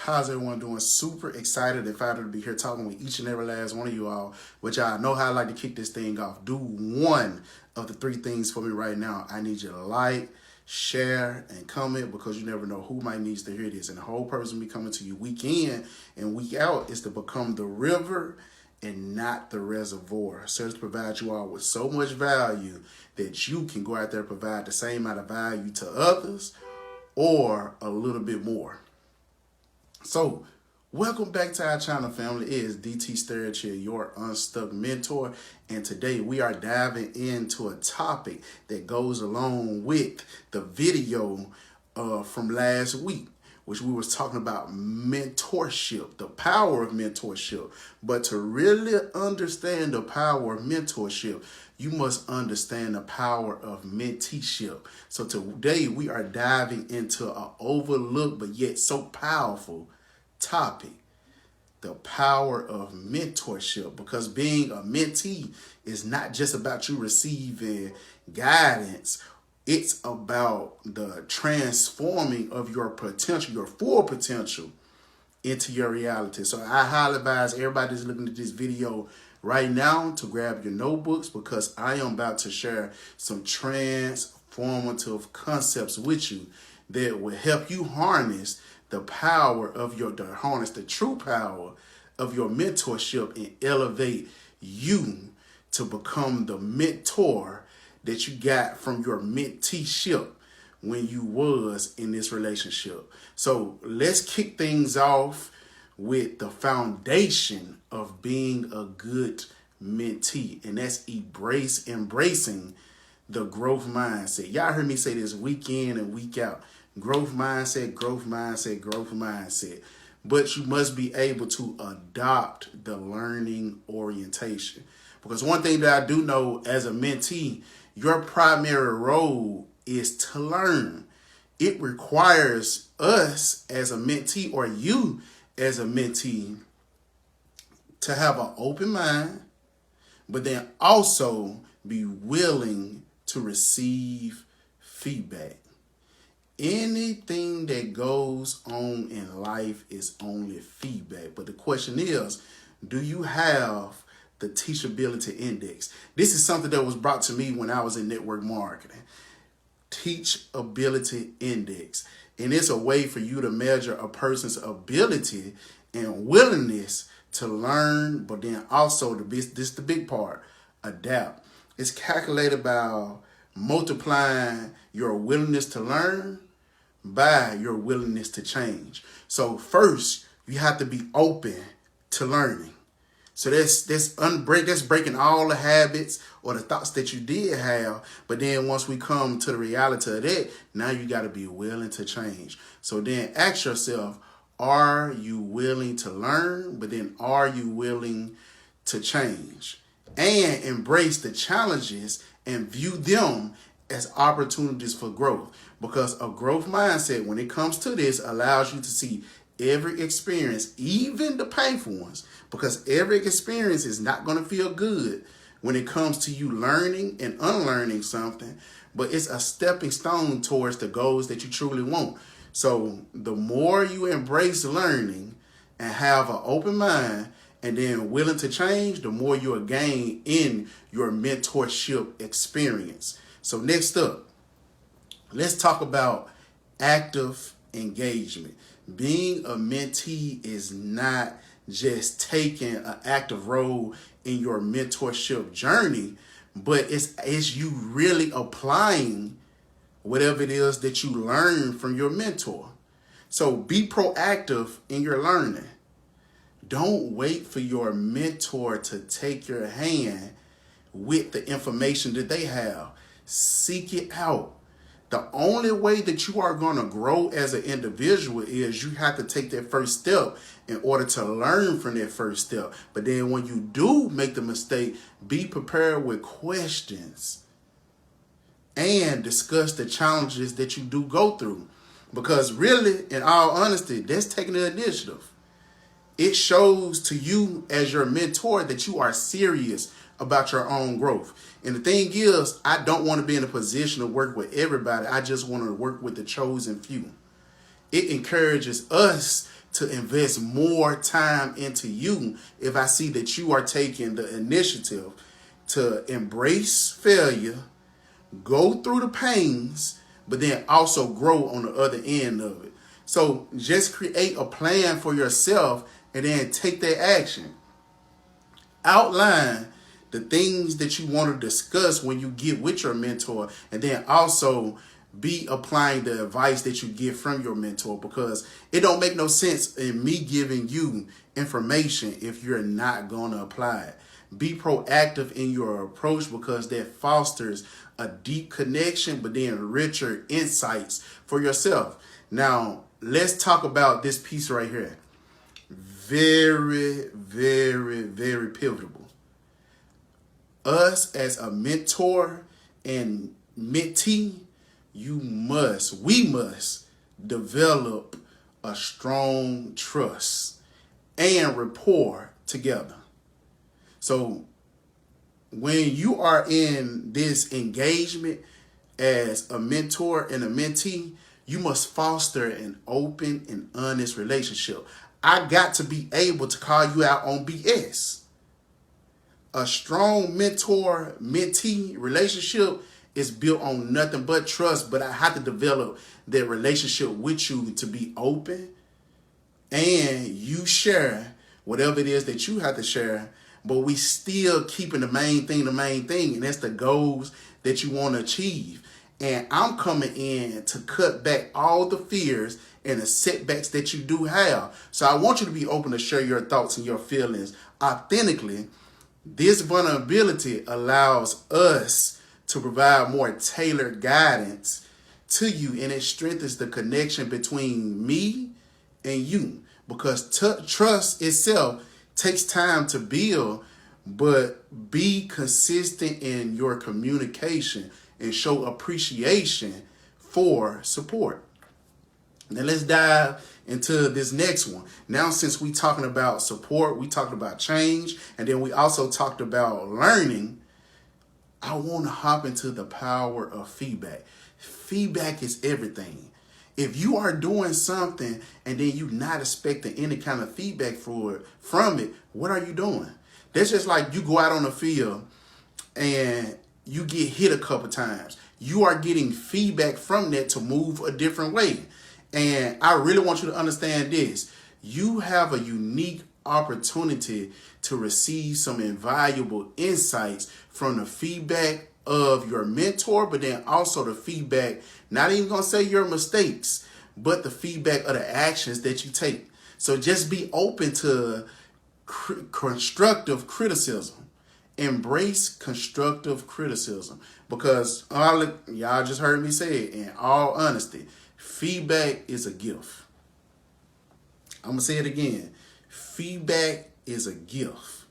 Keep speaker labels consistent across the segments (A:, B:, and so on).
A: How's everyone doing? Super excited and excited to be here talking with each and every last one of you all. Which I know how I like to kick this thing off. Do one of the three things for me right now. I need you to like, share, and comment, because you never know who might need to hear this. And the whole purpose of me coming to you week in and week out is to become the river and not the reservoir. So to provide you all with so much value that you can go out there and provide the same amount of value to others or a little bit more. So, welcome back to our channel, family. It is DT Sturridge here, your unstuck mentor. And today we are diving into a topic that goes along with the video from last week, which we was talking about mentorship, the power of mentorship. But to really understand the power of mentorship, you must understand the power of menteeship. So today we are diving into an overlooked but yet so powerful topic, the power of mentorship. Because being a mentee is not just about you receiving guidance. It's about the transforming of your potential, your full potential, into your reality. So I highly advise everybody that's looking at this video right now to grab your notebooks, because I am about to share some transformative concepts with you that will help you harness the power of the true power of your mentorship and elevate you to become the mentor that you got from your menteeship when you was in this relationship. So let's kick things off with the foundation of being a good mentee, and that's embracing the growth mindset. Y'all heard me say this week in and week out. Growth mindset, growth mindset, growth mindset. But you must be able to adopt the learning orientation. Because one thing that I do know as a mentee, your primary role is to learn. It requires us as a mentee, or you as a mentee, to have an open mind, but then also be willing to receive feedback. Anything that goes on in life is only feedback. But the question is, do you have the teachability index? This is something that was brought to me when I was in network marketing. Teachability index. And it's a way for you to measure a person's ability and willingness to learn, but then also, this is the big part, adapt. It's calculated by multiplying your willingness to learn by your willingness to change. So first, you have to be open to learning. So that's breaking all the habits or the thoughts that you did have. But then once we come to the reality of that, now you got to be willing to change. So then ask yourself, are you willing to learn? But then are you willing to change? And embrace the challenges and view them as opportunities for growth. Because a growth mindset, when it comes to this, allows you to see every experience, even the painful ones, because every experience is not going to feel good when it comes to you learning and unlearning something, but it's a stepping stone towards the goals that you truly want. So the more you embrace learning and have an open mind and then willing to change, the more you'll gain in your mentorship experience. So next up, let's talk about active engagement. Being a mentee is not just taking an active role in your mentorship journey, but it's you really applying whatever it is that you learn from your mentor. So be proactive in your learning. Don't wait for your mentor to take your hand with the information that they have. Seek it out. The only way that you are going to grow as an individual is you have to take that first step in order to learn from that first step. But then when you do make the mistake, be prepared with questions and discuss the challenges that you do go through. Because really, in all honesty, that's taking the initiative. It shows to you as your mentor that you are serious about your own growth. And the thing is, I don't want to be in a position to work with everybody. I just want to work with the chosen few. it encourages us to invest more time into you if I see that you are taking the initiative to embrace failure, go through the pains, but then also grow on the other end of it. So just create a plan for yourself and then take that action. Outline the things that you want to discuss when you get with your mentor, and then also be applying the advice that you get from your mentor, because it don't make no sense in me giving you information if you're not going to apply it. Be proactive in your approach, because that fosters a deep connection, but then richer insights for yourself. Now, let's talk about this piece right here. Very, very, very pivotal. Us as a mentor and mentee, we must develop a strong trust and rapport together. So when you are in this engagement as a mentor and a mentee, you must foster an open and honest relationship. I got to be able to call you out on BS. A strong mentor-mentee relationship is built on nothing but trust, but I have to develop that relationship with you to be open, and you share whatever it is that you have to share, but we still keeping the main thing, and that's the goals that you want to achieve. And I'm coming in to cut back all the fears and the setbacks that you do have. So I want you to be open to share your thoughts and your feelings authentically. This vulnerability allows us to provide more tailored guidance to you, and it strengthens the connection between me and you, because trust itself takes time to build, but be consistent in your communication and show appreciation for support. Now let's dive into this next one. Now, since we talking about support, we talked about change, and then we also talked about learning, I want to hop into the power of feedback. Feedback is everything. If you are doing something and then you're not expecting any kind of feedback from it, what are you doing? That's just like you go out on the field and you get hit a couple times. You are getting feedback from that to move a different way. And I really want you to understand this. You have a unique opportunity to receive some invaluable insights from the feedback of your mentor, but then also the feedback, not even going to say your mistakes, but the feedback of the actions that you take. So just be open to constructive criticism. Embrace constructive criticism, because y'all just heard me say it in all honesty. Feedback is a gift. I'm going to say it again. Feedback is a gift,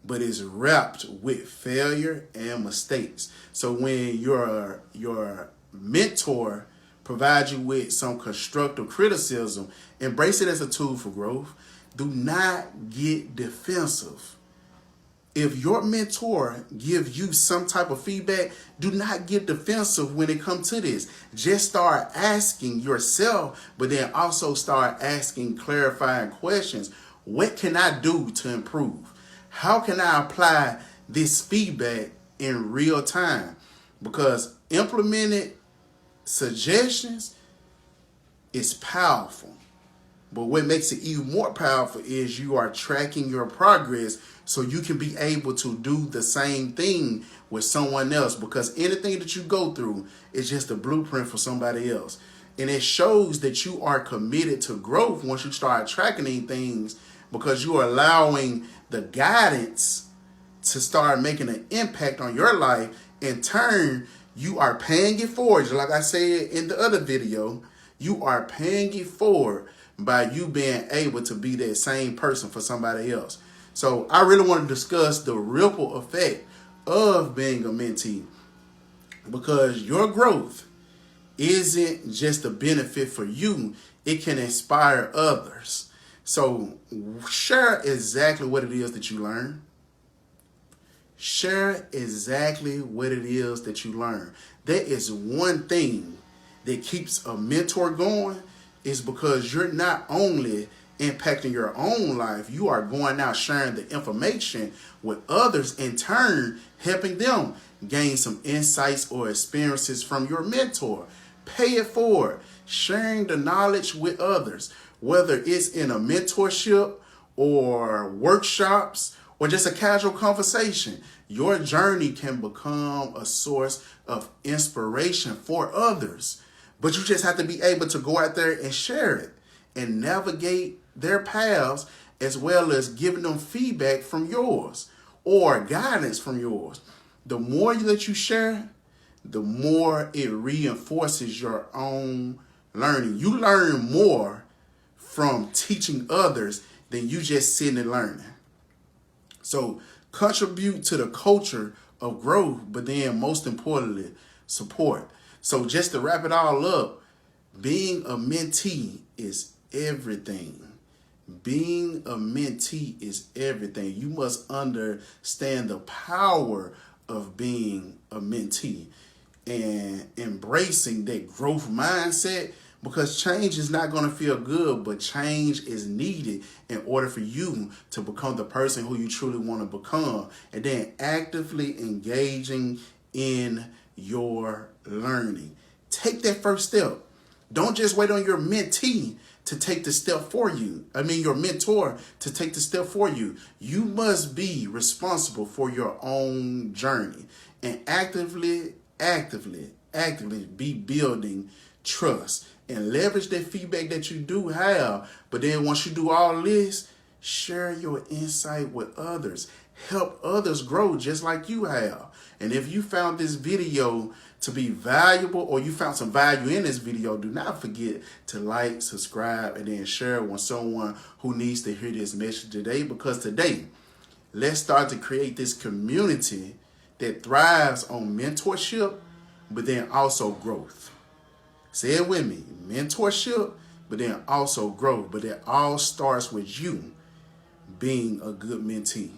A: but it's wrapped with failure and mistakes. So when your mentor provides you with some constructive criticism, embrace it as a tool for growth. Do not get defensive. If your mentor gives you some type of feedback, do not get defensive when it comes to this. Just start asking yourself, but then also start asking clarifying questions. What can I do to improve? How can I apply this feedback in real time? Because implemented suggestions is powerful. But what makes it even more powerful is you are tracking your progress, so you can be able to do the same thing with someone else, because anything that you go through is just a blueprint for somebody else. And it shows that you are committed to growth once you start tracking these things, because you are allowing the guidance to start making an impact on your life. In turn, you are paying it forward. Like I said in the other video, you are paying it forward by you being able to be that same person for somebody else. So I really want to discuss the ripple effect of being a mentee, because your growth isn't just a benefit for you, it can inspire others. So share exactly what it is that you learn. Share exactly what it is that you learn. There is one thing that keeps a mentor going, is because you're not only impacting your own life, you are going out sharing the information with others, in turn helping them gain some insights or experiences from your mentor. Pay it forward. Sharing the knowledge with others, whether it's in a mentorship or workshops or just a casual conversation. Your journey can become a source of inspiration for others. But you just have to be able to go out there and share it and navigate their paths, as well as giving them feedback from yours or guidance from yours. The more that you share, the more it reinforces your own learning. You learn more from teaching others than you just sitting and learning. So contribute to the culture of growth, but then most importantly, support. So just to wrap it all up, being a mentee is everything. Being a mentee is everything. You must understand the power of being a mentee and embracing that growth mindset, because change is not going to feel good, but change is needed in order for you to become the person who you truly want to become, and then actively engaging in your learning. Take that first step. Don't just wait on your mentee to take the step for you. Your mentor to take the step for you. You must be responsible for your own journey and actively be building trust and leverage that feedback that you do have. But then once you do all this, share your insight with others. Help others grow just like you have. And if you found this video to be valuable, or you found some value in this video, do not forget to like, subscribe, and then share it with someone who needs to hear this message today. Because today, let's start to create this community that thrives on mentorship, but then also growth. Say it with me, mentorship, but then also growth. But it all starts with you being a good mentee.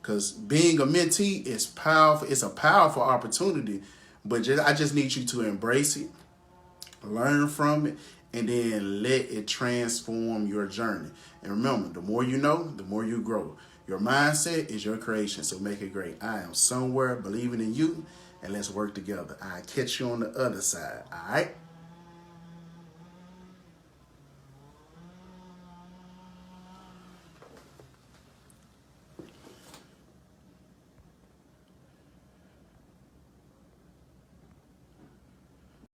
A: Because being a mentee is powerful. It's a powerful opportunity. But I just need you to embrace it, learn from it, and then let it transform your journey. And remember, the more you know, the more you grow. Your mindset is your creation, so make it great. I am somewhere believing in you, and let's work together. I'll catch you on the other side, all right?